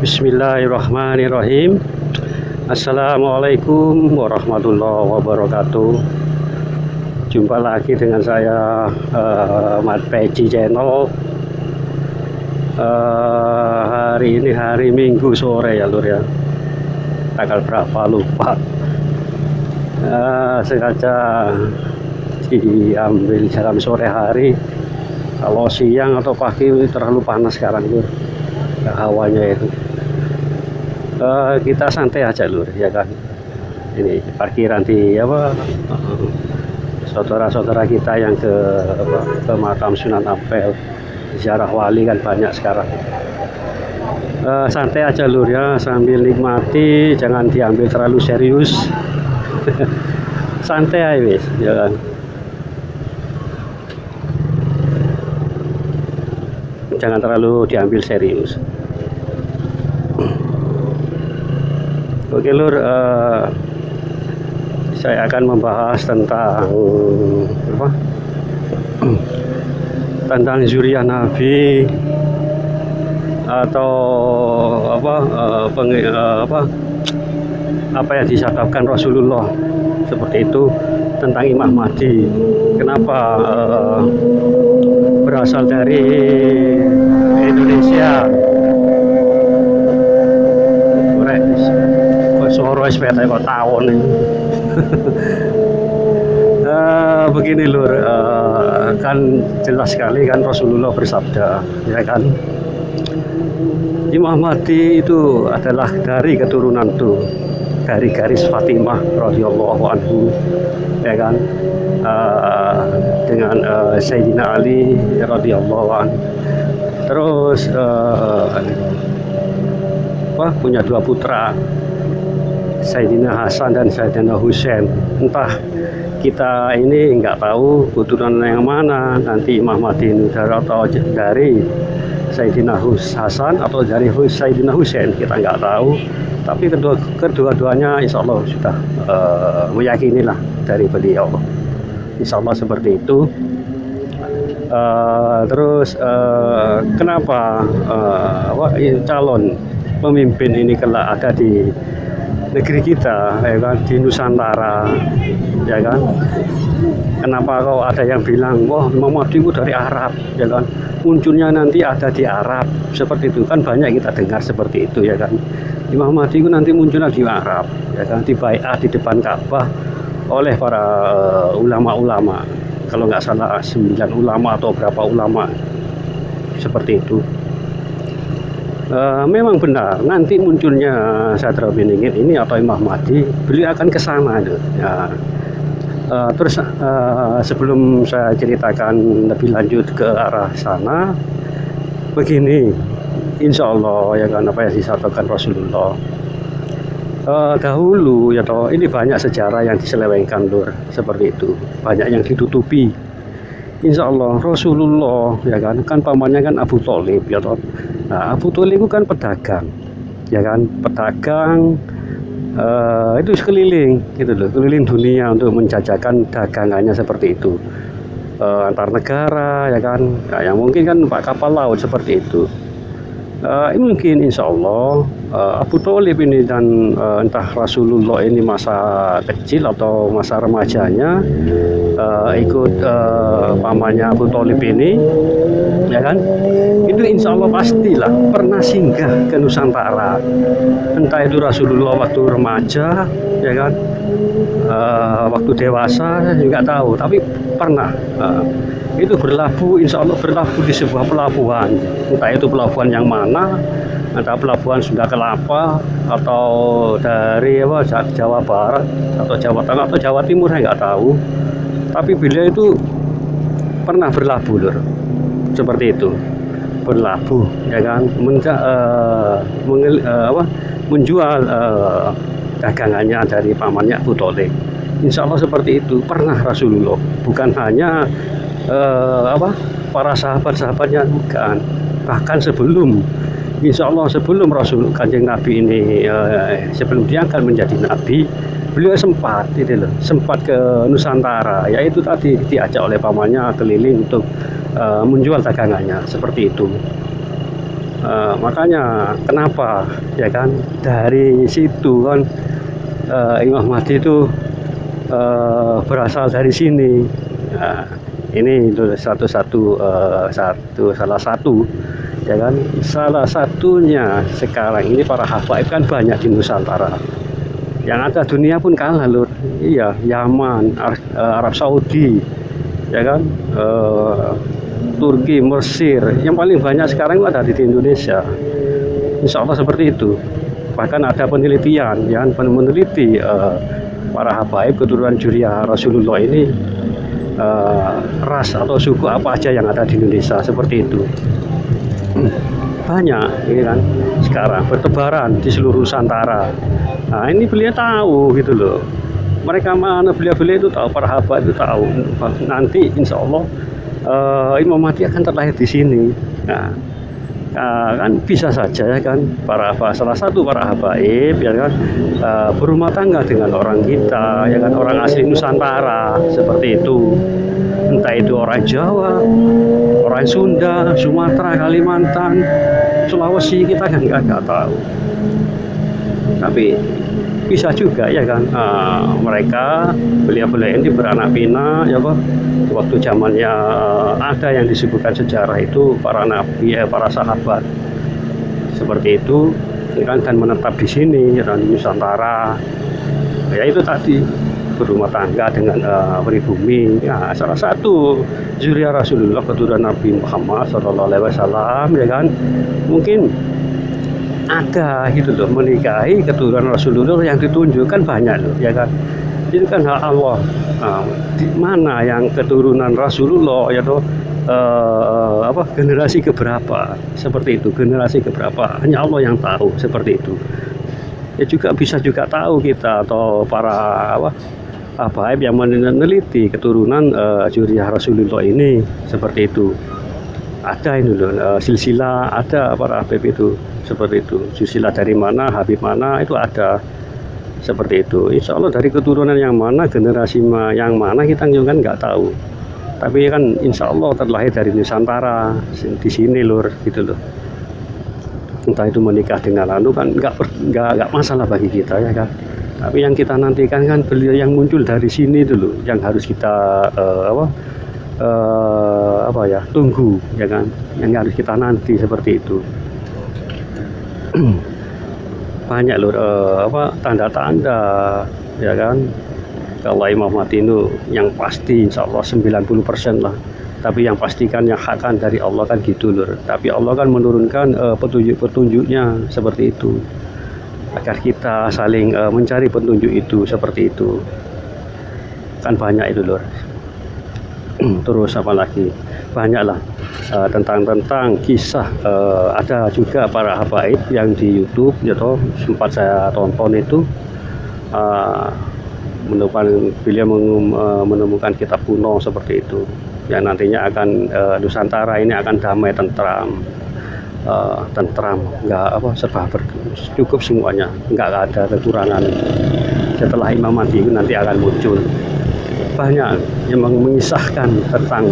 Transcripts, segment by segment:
Bismillahirrahmanirrahim. Assalamualaikum warahmatullahi wabarakatuh. Jumpa lagi dengan saya Mat Peci Channel. Hari ini hari Minggu sore ya lur ya. Tanggal berapa lupa. Sengaja diambil jam sore hari. Kalau siang atau pagi terlalu panas sekarang lur. Hawanya itu. Kita santai aja lur ya kan. Ini parkiran di saudara-saudara kita yang ke makam Sunan Ampel, ziarah wali kan banyak sekarang. Santai aja lur ya, sambil nikmati, jangan diambil terlalu serius. Santai aja wis ya kan. Jangan terlalu diambil serius. Oke lur, saya akan membahas tentang tentang zuriyah Nabi atau apa yang disabdakan Rasulullah seperti itu tentang Imam Mahdi. Kenapa berasal dari Indonesia? Suara sepeda kok tahun nih. Begini lur, kan jelas sekali kan Rasulullah bersabda ya kan, Imam Mahdi itu adalah dari keturunan tuh, dari garis Fatimah radhiyallahu anhu ya kan, dengan Sayyidina Ali radhiyallahu anhu. Terus punya dua putra, Sayyidina Hasan dan Sayyidina Husain. Entah kita ini nggak tahu keturunan yang mana nanti Imam Mahdi ini, atau dari Sayyidina Hasan atau dari Sayyidina Husain, kita nggak tahu. Tapi kedua-duanya insya Allah sudah meyakinilah dari beliau. Insya Allah seperti itu. Terus kenapa calon pemimpin ini kelak ada di negeri kita ya kan, di Nusantara ya kan. Kenapa kok ada yang bilang wah Imam Mahdi itu dari Arab ya kan, munculnya nanti ada di Arab, seperti itu kan banyak kita dengar seperti itu ya kan. Imam Mahdi itu nanti munculnya di Arab ya kan, di bai'ah di depan Ka'bah oleh para ulama-ulama, kalau nggak salah 9 ulama atau berapa ulama seperti itu. Memang benar nanti munculnya Sadra bin Ingin ini atau Imam Mahdi, beliau akan ke sana ya. Terus sebelum saya ceritakan lebih lanjut ke arah sana, begini, insya Allah ya kan, apa yang disampaikan Rasulullah dahulu ya toh, ini banyak sejarah yang diselewengkan lur, seperti itu, banyak yang ditutupi. Insya Allah Rasulullah ya kan, pamannya kan Abu Thalib ya toh. Nah, Abu Thalib itu kan pedagang ya kan, pedagang itu sekeliling gitu loh, keliling dunia untuk menjajakan dagangannya seperti itu, antar negara ya kan. Nah, yang mungkin kan pak kapal laut seperti itu. Mungkin insya Allah Abu Thalib ini dan entah Rasulullah ini masa kecil atau masa remajanya ikut pamannya Abu Thalib ini ya kan, itu insya Allah pastilah pernah singgah ke Nusantara, entah itu Rasulullah waktu remaja ya kan, waktu dewasa saya juga tahu, tapi pernah itu berlabuh, insya Allah berlabuh di sebuah pelabuhan, entah itu pelabuhan yang mana, entah pelabuhan Sunda Kelapa atau dari Jawa Barat atau Jawa Tengah atau Jawa Timur, saya nggak tahu. Tapi beliau itu pernah berlabuh lur, seperti itu, berlabuh ya kan, menjual dagangannya dari pamannya Abu Thalib. Insya Allah seperti itu pernah Rasulullah, bukan hanya para sahabat-sahabatnya, bukan, bahkan sebelum, insya Allah sebelum Rasul Kanjeng Nabi ini sebelum diangkat menjadi Nabi, beliau sempat ke Nusantara, yaitu tadi diajak oleh pamannya keliling untuk menjual dagangannya seperti itu. Makanya kenapa ya kan dari situ kan Imam Mahdi itu berasal dari sini. Nah, ini itu salah satu ya kan, salah satunya sekarang ini para habaib kan banyak di Nusantara. Yang ada dunia pun kalah lur. Iya, Yaman, Arab Saudi ya kan, Turki, Mesir, yang paling banyak sekarang itu ada di Indonesia. Insya Allah seperti itu. Bahkan ada penelitian yang meneliti para habaib keturunan Juriyah Rasulullah ini, ras atau suku apa aja yang ada di Indonesia, seperti itu. Banyak ini kan sekarang bertebaran di seluruh Nusantara. Nah ini beliau tahu gitu loh, mereka mana beliau itu tahu, para habaib itu tahu. Nanti insya Allah Imam Mahdi akan terlahir di sini. Nah, kan bisa saja ya kan salah satu para habaib ya kan berumah tangga dengan orang kita ya kan, orang asli Nusantara seperti itu, entah itu orang Jawa, orang Sunda, Sumatera, Kalimantan, Sulawesi, kita kan nggak tahu. Tapi bisa juga ya kan mereka beliau-beliau ini beranak pinak ya Pak. Waktu zamannya ada yang disebutkan sejarah itu para nabi, para sahabat seperti itu kan, dan menetap di sini ya, di Nusantara. Ya itu tadi berumah tangga dengan pribumi. Ya, salah satu zuriat Rasulullah, keturunan Nabi Muhammad SAW ya kan, mungkin ada gitu loh menikahi keturunan Rasulullah yang ditunjukkan banyak loh ya kan. Itu kan hak Allah. Di mana yang keturunan Rasulullah ya toh, generasi keberapa seperti itu, generasi keberapa hanya Allah yang tahu seperti itu. Ya juga bisa juga tahu kita atau para habaib yang meneliti keturunan Zuriyah Rasulullah ini seperti itu. Ada ini loh silsilah, ada para habib itu seperti itu. Silsilah dari mana, habib mana itu ada seperti itu. Insya Allah dari keturunan yang mana, generasi yang mana kita juga kan nggak tahu. Tapi kan insya Allah terlahir dari Nusantara di sini lur gitu loh. Entah itu menikah dengan anu kan nggak masalah bagi kita ya kan. Tapi yang kita nantikan kan beliau yang muncul dari sini dulu, yang harus kita tunggu ya kan, yang harus kita nanti seperti itu. Banyak loh tanda-tanda ya kan, kalau Imam Mahdi itu yang pasti insya Allah 90% lah, tapi yang pastikan yang hakkan dari Allah kan gitu loh. Tapi Allah kan menurunkan petunjuk-petunjuknya seperti itu, agar kita saling mencari petunjuk itu seperti itu kan. Banyak itu loh. Terus apa lagi, banyaklah tentang kisah. Ada juga para habaib yang di YouTube ya toh, sempat saya tonton itu, beliau menemukan kitab kuno seperti itu yang nantinya akan Nusantara ini akan damai, tentram, nggak serba cukup semuanya, nggak ada kekurangan. Setelah Imam Mahdi itu nanti akan muncul banyak yang mengisahkan tentang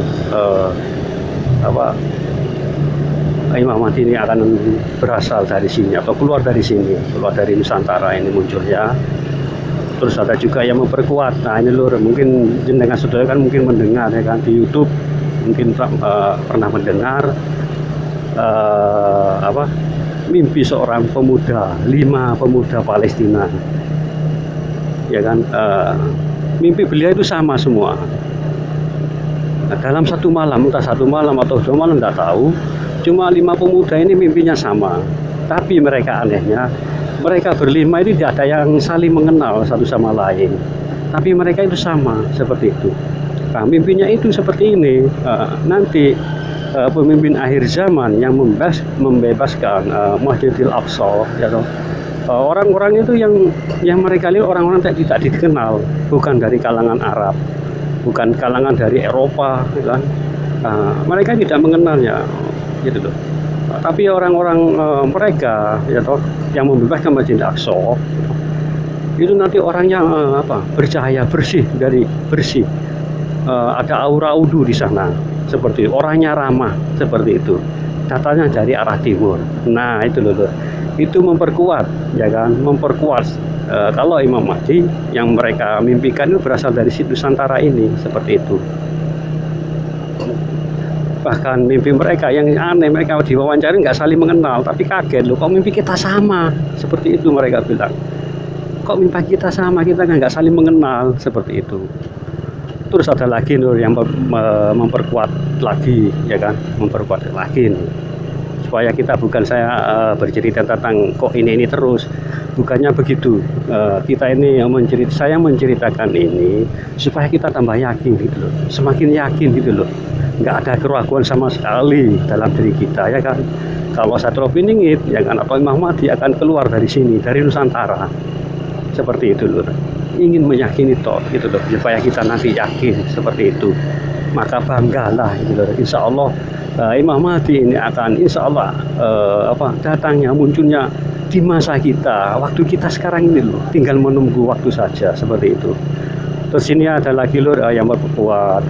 Imam Mahdi ini akan berasal dari sini atau keluar dari sini, keluar dari Nusantara ini munculnya. Terus ada juga yang memperkuat. Nah ini lur, mungkin jenengan saudara kan mungkin mendengar ya kan di YouTube, mungkin pernah mendengar mimpi seorang pemuda, 5 pemuda Palestina ya kan. Mimpi beliau itu sama semua. Nah, dalam satu malam, entah satu malam atau 2 malam tidak tahu, cuma 5 pemuda ini mimpinya sama. Tapi mereka anehnya, mereka berlima ini tidak ada yang saling mengenal satu sama lain, tapi mereka itu sama seperti itu. Nah, mimpinya itu seperti ini. Nanti pemimpin akhir zaman yang membebaskan Masjidil Aqsa ya toh. Orang-orang itu yang mereka lihat orang-orang tidak dikenal, bukan dari kalangan Arab, bukan kalangan dari Eropa kan. Mereka tidak mengenalnya gitu loh. Tapi orang-orang mereka ya toh, yang membebaskan Masjidil Aqsa itu nanti orangnya bercahaya, bersih, ada aura wudu di sana, seperti orangnya ramah seperti itu. datangnya dari arah timur. Nah itu loh Lur, itu memperkuat ya kan, memperkuat kalau Imam Mahdi yang mereka mimpikan itu berasal dari situ Nusantara ini, seperti itu. Bahkan mimpi mereka yang aneh, mereka diwawancara nggak saling mengenal, tapi kaget loh, kok mimpi kita sama, seperti itu mereka bilang. Kok mimpi kita sama, kita nggak saling mengenal, seperti itu. Terus ada lagi Nur yang memperkuat lagi ya kan, memperkuat lagi nih, supaya kita bukan saya bercerita tentang kok ini terus, bukannya begitu. Kita ini yang saya menceritakan ini supaya kita tambah yakin gitu loh, semakin yakin gitu loh, nggak ada keraguan sama sekali dalam diri kita ya kan. Kalau Satrio Piningit ya kan, atau Imam Mahdi akan keluar dari sini, dari Nusantara, seperti itu loh. Ingin meyakini toh gitu loh, supaya kita nanti yakin seperti itu. Maka banggalah gitu loh, insya Allah Imam Mahdi ini akan insya Allah datangnya, munculnya di masa kita, waktu kita sekarang ini loh, tinggal menunggu waktu saja, seperti itu. Terus ini ada lagi Lur yang berkuat,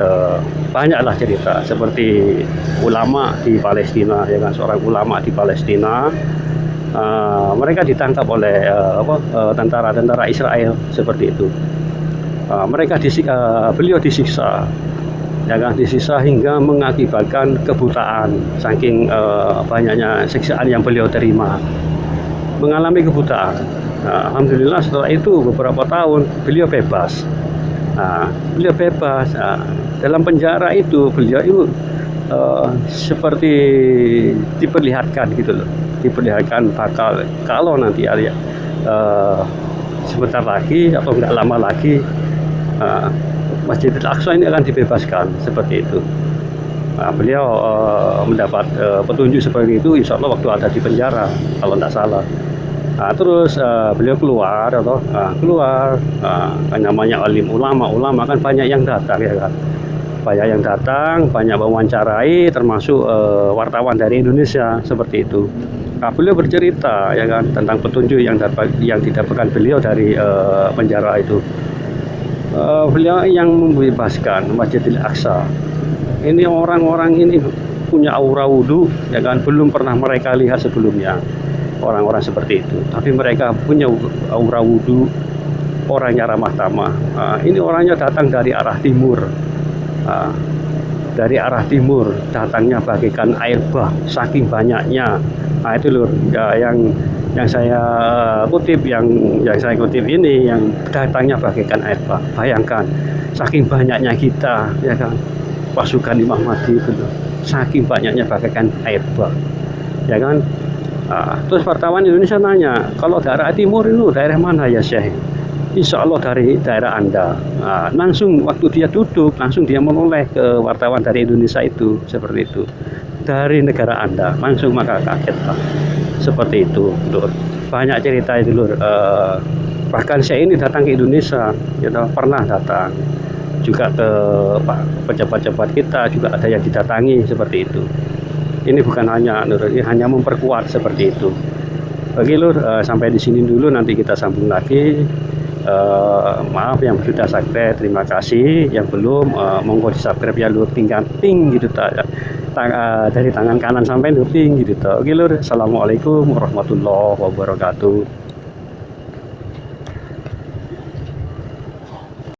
banyaklah cerita seperti ulama di Palestina ya kan, seorang ulama di Palestina, mereka ditangkap oleh tentara-tentara Israel, seperti itu. Beliau disiksa ya kan, disiksa hingga mengakibatkan kebutaan, saking banyaknya siksaan yang beliau terima, mengalami kebutaan. Alhamdulillah setelah itu beberapa tahun beliau bebas. Beliau bebas. Dalam penjara itu beliau itu seperti diperlihatkan gitu loh, diperlihatkan bakal kalau nanti sebentar lagi atau nggak lama lagi Masjidil Aqsa ini akan dibebaskan, seperti itu. Beliau mendapat petunjuk seperti itu insya Allah waktu ada di penjara kalau tidak salah. Terus beliau keluar kan namanya alim ulama kan banyak yang datang ya kan, banyak mewawancarai, termasuk wartawan dari Indonesia, seperti itu. Beliau bercerita ya kan tentang petunjuk yang didapatkan beliau dari penjara itu. Beliau yang membebaskan Masjidil Aqsa. Ini orang-orang ini punya aura wudhu ya kan, belum pernah mereka lihat sebelumnya orang-orang seperti itu, tapi mereka punya aura wudhu, orangnya ramah tamah. Ini orangnya datang dari arah timur, datangnya bagaikan air bah, saking banyaknya. Itu Lur ya, yang saya kutip, yang saya kutip ini, yang datangnya bagaikan air bah. Bayangkan saking banyaknya kita ya kan, pasukan Imam Mahdi itu loh, saking banyaknya bagaikan air bah ya kan. Terus wartawan Indonesia nanya, kalau daerah timur itu daerah mana ya Syekh? Insya Allah dari daerah Anda. Langsung waktu dia duduk, langsung dia menoleh ke wartawan dari Indonesia itu, seperti itu. Dari negara Anda, langsung maka kaget lah. Seperti itu Lur. Banyak cerita itu Lur. Bahkan saya ini datang ke Indonesia, gitu, pernah datang juga ke pejabat-pejabat kita, juga ada yang didatangi, seperti itu. Ini bukan hanya Nur, ini hanya memperkuat, seperti itu. Oke Lur, sampai di sini dulu, nanti kita sambung lagi. Maaf yang sudah subscribe, terima kasih. Yang belum, monggo di subscribe ya Lur, tinggal ting gitu dari tangan kanan sampai Lur ting gitu. Oke Lur, assalamualaikum warahmatullahi wabarakatuh.